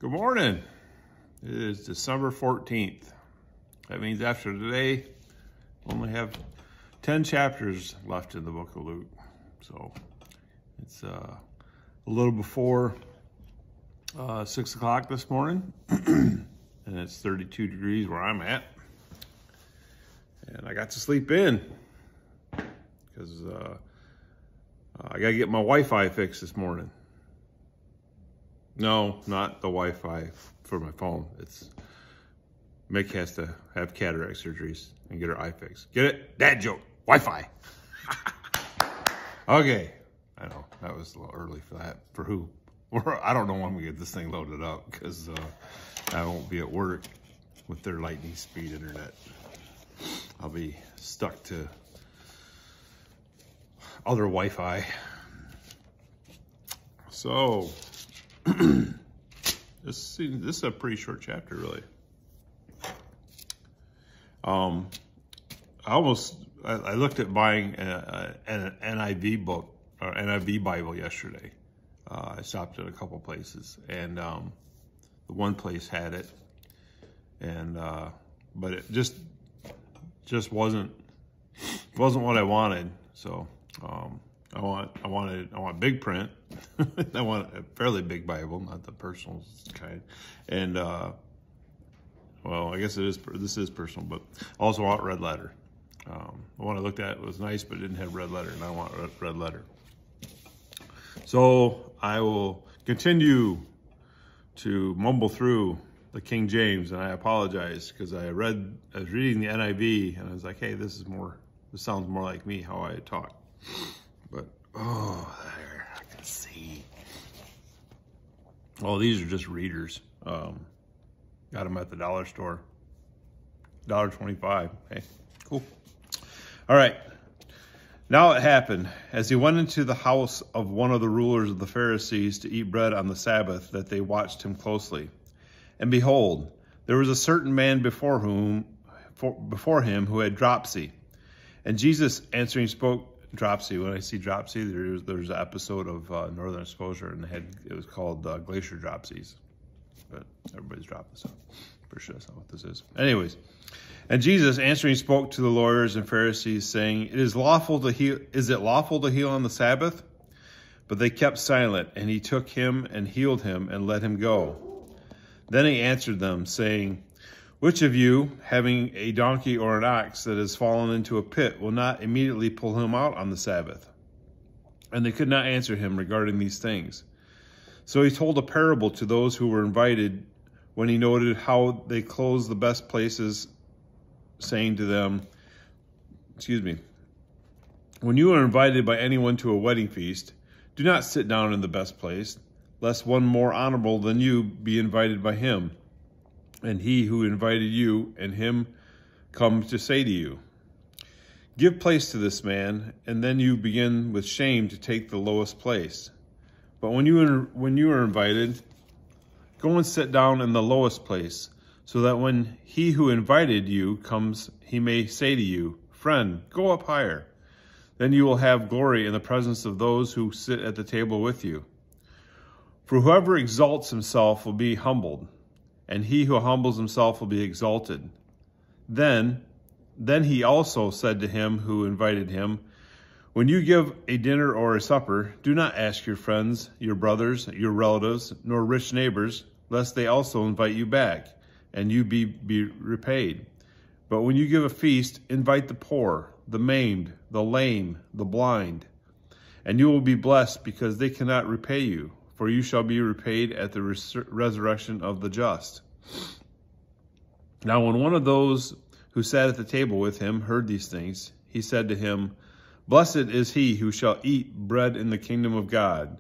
Good morning. It is December 14th. That means after today, we only have 10 chapters left in the book of Luke. So it's a little before 6 o'clock this morning, and it's 32 degrees where I'm at. And I got to sleep in because I got to get my Wi-Fi fixed this morning. No, not the Wi-Fi for my phone. It's Mick has to have cataract surgeries and get her eye fixed. Get it? Dad joke. Wi-Fi. Okay. I know that was a little early for that. For who? I don't know when we get this thing loaded up because I won't be at work with their lightning speed internet. I'll be stuck to other Wi-Fi. So this is a pretty short chapter, really. I looked at buying an NIV book or NIV Bible yesterday. I stopped at a couple places, and the one place had it, and but it just wasn't what I wanted. So I want big print. I want a fairly big Bible, not the personal kind. And well, I guess this is personal, but I also want red letter. The one I looked at was nice, but it didn't have red letter, and I want red letter. So I will continue to mumble through the King James, and I apologize because I was reading the NIV, and I was like, hey, this sounds more like me, how I talk. But, oh, there, I can see. Oh, these are just readers. Got them at the dollar store. $1.25. Hey, cool. All right. Now it happened, as he went into the house of one of the rulers of the Pharisees to eat bread on the Sabbath, that they watched him closely. And behold, there was a certain man before him who had dropsy. And Jesus answering spoke, dropsy. When I see dropsy, there's an episode of Northern Exposure, and it was called Glacier Dropsies. But everybody's dropping stuff. Pretty sure that's not what this is. Anyways, and Jesus answering spoke to the lawyers and Pharisees, saying, Is it lawful to heal on the Sabbath? But they kept silent, and he took him and healed him and let him go. Then he answered them, saying, Which of you, having a donkey or an ox that has fallen into a pit, will not immediately pull him out on the Sabbath? And they could not answer him regarding these things. So he told a parable to those who were invited, when he noted how they closed the best places, saying to them, When you are invited by anyone to a wedding feast, do not sit down in the best place, lest one more honorable than you be invited by him, and he who invited you and him come to say to you, Give place to this man, and then you begin with shame to take the lowest place. But when you are invited, go and sit down in the lowest place, so that when he who invited you comes, he may say to you, Friend, go up higher. Then you will have glory in the presence of those who sit at the table with you. For whoever exalts himself will be humbled, and he who humbles himself will be exalted. Then he also said to him who invited him, When you give a dinner or a supper, do not ask your friends, your brothers, your relatives, nor rich neighbors, lest they also invite you back, and you be repaid. But when you give a feast, invite the poor, the maimed, the lame, the blind, and you will be blessed, because they cannot repay you, for you shall be repaid at the resurrection of the just. Now when one of those who sat at the table with him heard these things, he said to him, Blessed is he who shall eat bread in the kingdom of God.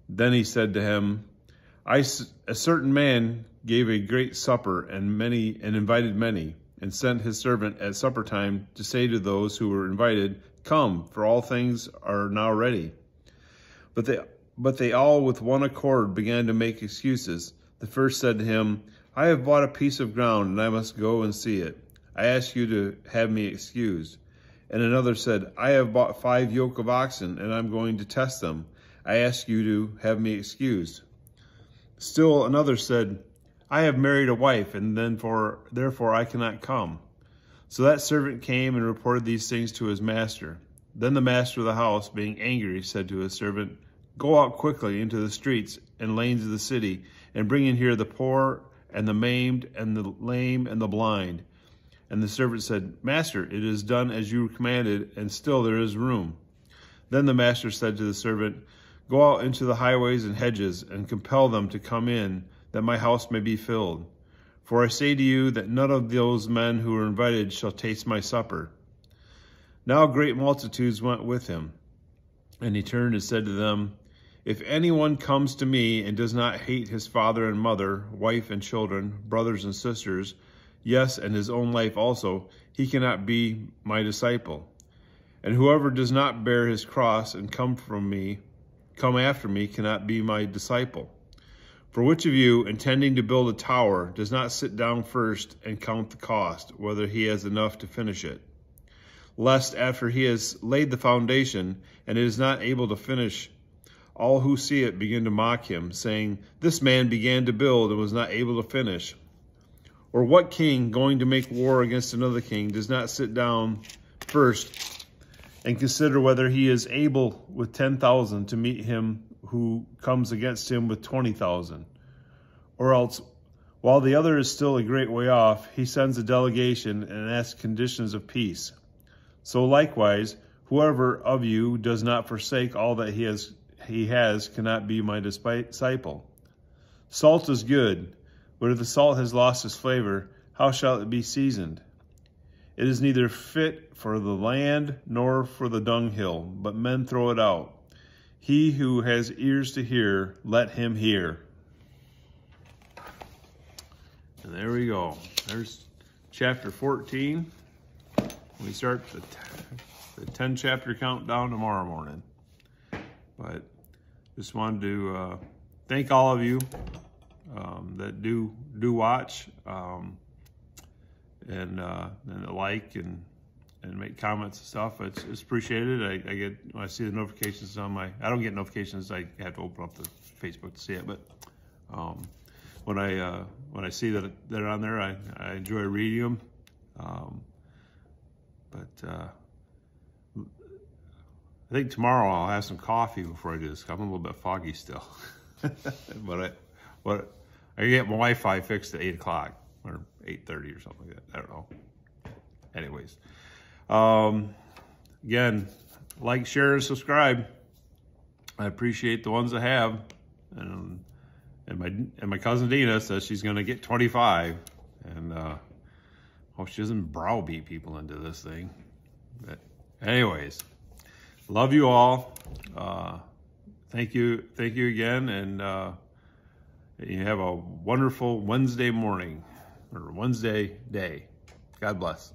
Then he said to him, A certain man gave a great supper and invited many, and sent his servant at supper time to say to those who were invited, Come, for all things are now ready. But they all with one accord began to make excuses. The first said to him, I have bought a piece of ground, and I must go and see it. I ask you to have me excused. And another said, I have bought 5 yoke of oxen, and I'm going to test them. I ask you to have me excused. Still another said, I have married a wife, and therefore I cannot come. So that servant came and reported these things to his master. Then the master of the house, being angry, said to his servant, Go out quickly into the streets and lanes of the city, and bring in here the poor and the maimed and the lame and the blind. And the servant said, Master, it is done as you commanded, and still there is room. Then the master said to the servant, Go out into the highways and hedges, and compel them to come in, that my house may be filled. For I say to you that none of those men who were invited shall taste my supper. Now great multitudes went with him. And he turned and said to them, If anyone comes to me and does not hate his father and mother, wife and children, brothers and sisters, yes, and his own life also, he cannot be my disciple. And whoever does not bear his cross and come after me, cannot be my disciple. For which of you, intending to build a tower, does not sit down first and count the cost, whether he has enough to finish it? Lest after he has laid the foundation, and it is not able to finish, all who see it begin to mock him, saying, This man began to build and was not able to finish. Or what king, going to make war against another king, does not sit down first and consider whether he is able with 10,000 to meet him who comes against him with 20,000? Or else, while the other is still a great way off, he sends a delegation and asks conditions of peace. So likewise, whoever of you does not forsake all that he has cannot be my disciple. Salt is good, but if the salt has lost its flavor, how shall it be seasoned? It is neither fit for the land nor for the dunghill, but men throw it out. He who has ears to hear, let him hear. And there we go. There's chapter 14. We start the 10-chapter countdown tomorrow morning. But just wanted to thank all of you that do watch and like and make comments and stuff. It's appreciated. I get, when I see the notifications on I don't get notifications. I have to open up the Facebook to see it. But when I see that they're on there, I enjoy reading them. I think tomorrow I'll have some coffee before I do this. I'm a little bit foggy still. but I get my Wi-Fi fixed at 8 o'clock or 8:30 or something like that. I don't know. Anyways, again, like, share, and subscribe. I appreciate the ones that have. And my cousin Dina says she's going to get 25. And hope she doesn't browbeat people into this thing. But anyways, love you all. Thank you again, and you have a wonderful Wednesday morning or Wednesday day. God bless.